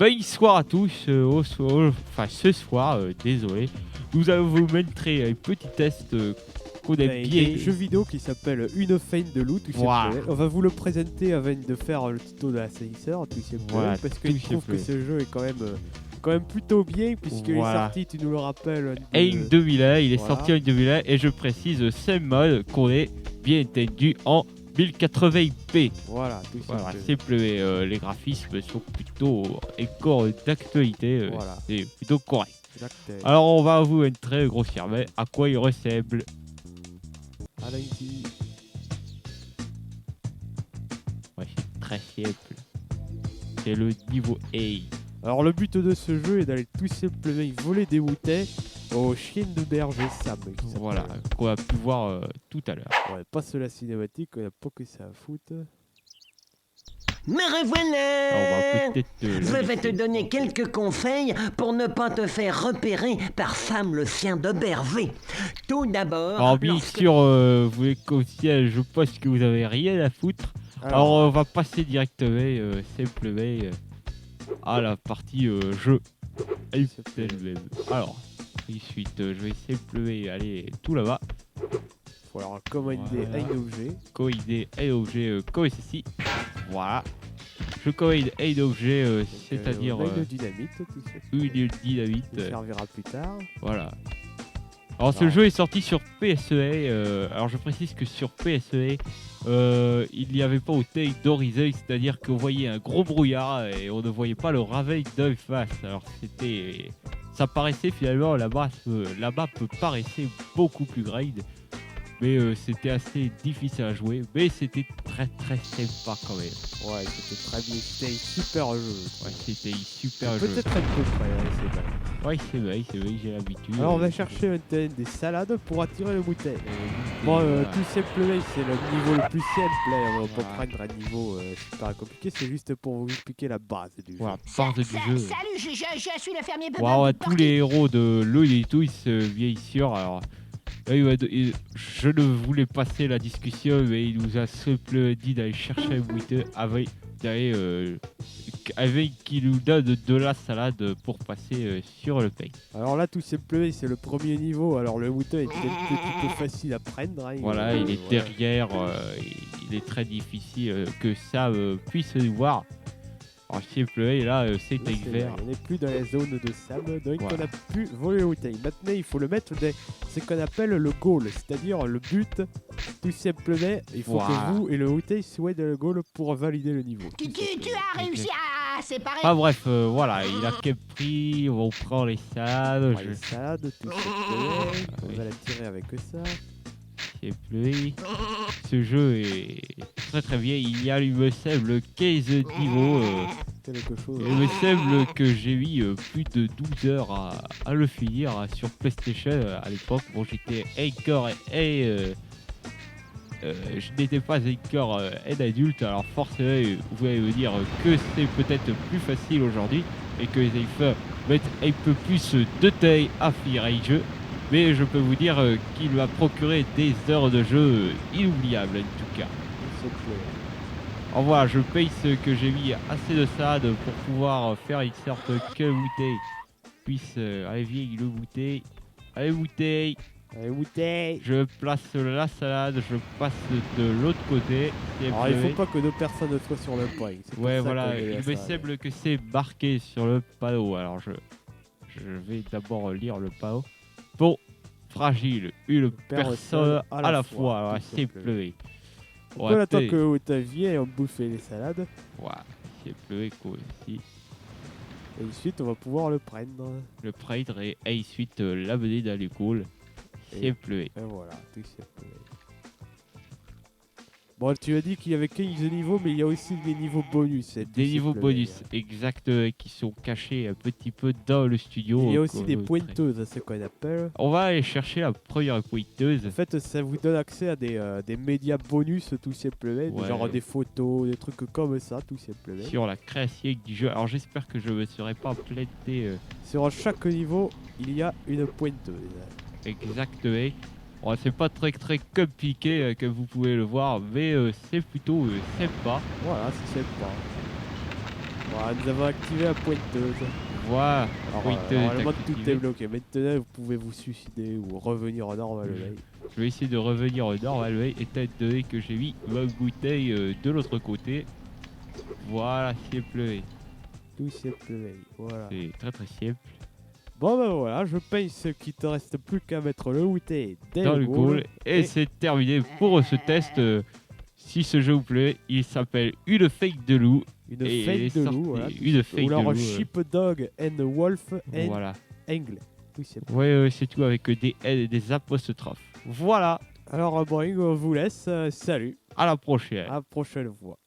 Bonsoir à tous, ce soir, désolé, nous allons vous montrer un petit test qu'on aime Il y a bien. un jeu vidéo qui s'appelle Une Feinte de loup, tout Voilà. simplement. On va vous le présenter avant de faire le tuto de l'assainisseur, tout simplement, Voilà, parce tout que je trouve que simplement. ce jeu est quand même plutôt bien, puisqu'il est Voilà. sorti, tu nous le rappelles, En 2001, il est Voilà. sorti en 2001 et je précise, c'est mode qu'on est bien entendu en 1080p. Voilà, tout Voilà, simplement. simplement, les graphismes sont plutôt encore d'actualité, Voilà. c'est plutôt correct. Exact. Alors on va vous montrer grossièrement à quoi il ressemble. Allez-y. Ouais, c'est très simple. C'est le niveau A. Alors le but de ce jeu est d'aller tout simplement voler des moutons aux chiens de berger Sam. qui s'appelle. Voilà, qu'on a pu voir tout à l'heure. Ouais, passe la cinématique, on a pas que ça à foutre. Me Alors, on va revoilà. peut-être Je vais te donner quelques conseils pour ne pas te faire repérer par Sam le chien de berger. Tout d'abord, Alors bien lorsque- sûr, vous voulez qu'aussi, je pense que vous avez rien à foutre. Alors on va passer directement, simplement, à la partie jeu. Alors, ensuite, je vais simplement aller tout là-bas. faut alors commander Voilà. un objet. Coïder un objet comme ceci. Voilà. Je coïde un objet, c'est-à-dire on a une dynamite, tout ça. une dynamite. Ça servira plus tard. Voilà. Alors ce Alors. jeu est sorti sur PSE. Alors je précise que sur PSE, il n'y avait pas autant d'horizon, c'est-à-dire qu'on voyait un gros brouillard et on ne voyait pas le réveil d'un face. Alors ça paraissait finalement la map paraissait beaucoup plus grande, mais c'était assez difficile à jouer, mais c'était très très sympa quand même. Ouais, c'était très bien. C'était un super jeu. Ouais, c'était un super jeu. Peut-être un peu près, ouais, c'est vrai. Ouais, c'est vrai, j'ai l'habitude. Alors on va chercher maintenant des salades pour attirer le mouton. Bon, Voilà. tout simplement, c'est le niveau le plus simple. Hein. On va pas Voilà. prendre un niveau super compliqué. C'est juste pour vous expliquer la base du jeu. Voilà, base du jeu. Salut, je suis le fermier Bubble. Wow, tous les héros de Looney Tunes bien sûr. Alors, je ne voulais passer la discussion, mais il nous a simplement dit d'aller chercher un mouton avec qu'il nous donne de la salade pour passer sur le pain. Alors là, tout simplement, c'est le premier niveau. Alors le mouton est un petit peu facile à prendre. Hein. Voilà, il est voilà. derrière, il est très difficile que ça puisse nous voir. Alors simplement, là, c'est Là, un vert. On n'est plus dans la zone de sable, donc Voilà. on a pu voler le mouton. Maintenant, il faut le mettre dans ce qu'on appelle le goal, c'est-à-dire le but. Tout simplement, il faut Voilà. que vous et le mouton soient dans le goal pour valider le niveau. Tu as réussi à séparer. Ah bref, voilà, il a qu'un prix, on prend les salades, On va les salades, tout simplement. On va la tirer avec ça. sais plus. Ce jeu est très très bien. Il y a, il me semble, 15 niveaux. Quelque chose. Il me semble que j'ai mis plus de 12 heures à le finir sur PlayStation à l'époque. Bon, j'étais encore je n'étais pas encore un adulte, alors forcément, vous allez me dire que c'est peut-être plus facile aujourd'hui et que les enfants mettent un peu plus de taille à finir un jeu. Mais je peux vous dire qu'il m'a procuré des heures de jeu inoubliables en tout cas. Alors voilà, je paye ce que j'ai mis assez de salade pour pouvoir faire une sorte que le mouton puisse... allez, viens, le mouton. Allez, mouton. Allez, mouton. Je place la salade, je passe de l'autre côté. Alors, il faut pas que deux personnes soient sur le point. c'est pour Ouais, ça voilà, qu'on met la il me salade. semble que c'est marqué sur le panneau. Alors, je vais d'abord lire le panneau. Bon, fragile, une personne à la fois. Alors, tout c'est simplement. pleuvé. On attend que le mouton vienne et on bouffe les salades. Voilà, c'est pleuvé quoi aussi. Et ensuite, on va pouvoir le prendre. Le prêtre et ensuite l'amener dans l'école. C'est Et- pleuvé. Et voilà, tout simplement. Bon, tu as dit qu'il y avait 15 niveaux, mais il y a aussi des niveaux bonus. hein, tout Des niveaux simplement. bonus exacts qui sont cachés un petit peu dans le studio. Il y a aussi qu'on des veut pointeuses, c'est ce qu'on appelle. On va aller chercher la première pointeuse. En fait, ça vous donne accès à des médias bonus, tout simplement. Ouais. Genre des photos, des trucs comme ça, tout simplement. Sur la création du jeu. Alors j'espère que je ne me serai pas planté Sur chaque niveau, il y a une pointeuse. exactement. Bon, c'est pas très très compliqué comme vous pouvez le voir, mais c'est plutôt sympa. Voilà, c'est sympa. Voilà, nous avons activé la pointeuse. Voilà. Alors, Pointeuse normalement tout activée. est bloqué. Maintenant, vous pouvez vous suicider ou revenir en normal way. Je vais essayer de revenir au normal way, étant donné que j'ai mis ma bouteille de l'autre côté. Voilà, simple. Tout simple way. Voilà. C'est très très simple. Bon ben voilà, je pense qu'il te reste plus qu'à mettre le outé Dans le goal. Et c'est terminé pour ce test. Si ce jeu vous plaît, il s'appelle Une fake de loup. une et il fake est de sorti- loup. Voilà, une fake ou de alors loup. sheepdog and wolf and Voilà. angle. Tout simple. Ouais, c'est tout avec des L et des apostrophes. Voilà. Alors bon, on vous laisse. Salut. À la prochaine. À la prochaine fois.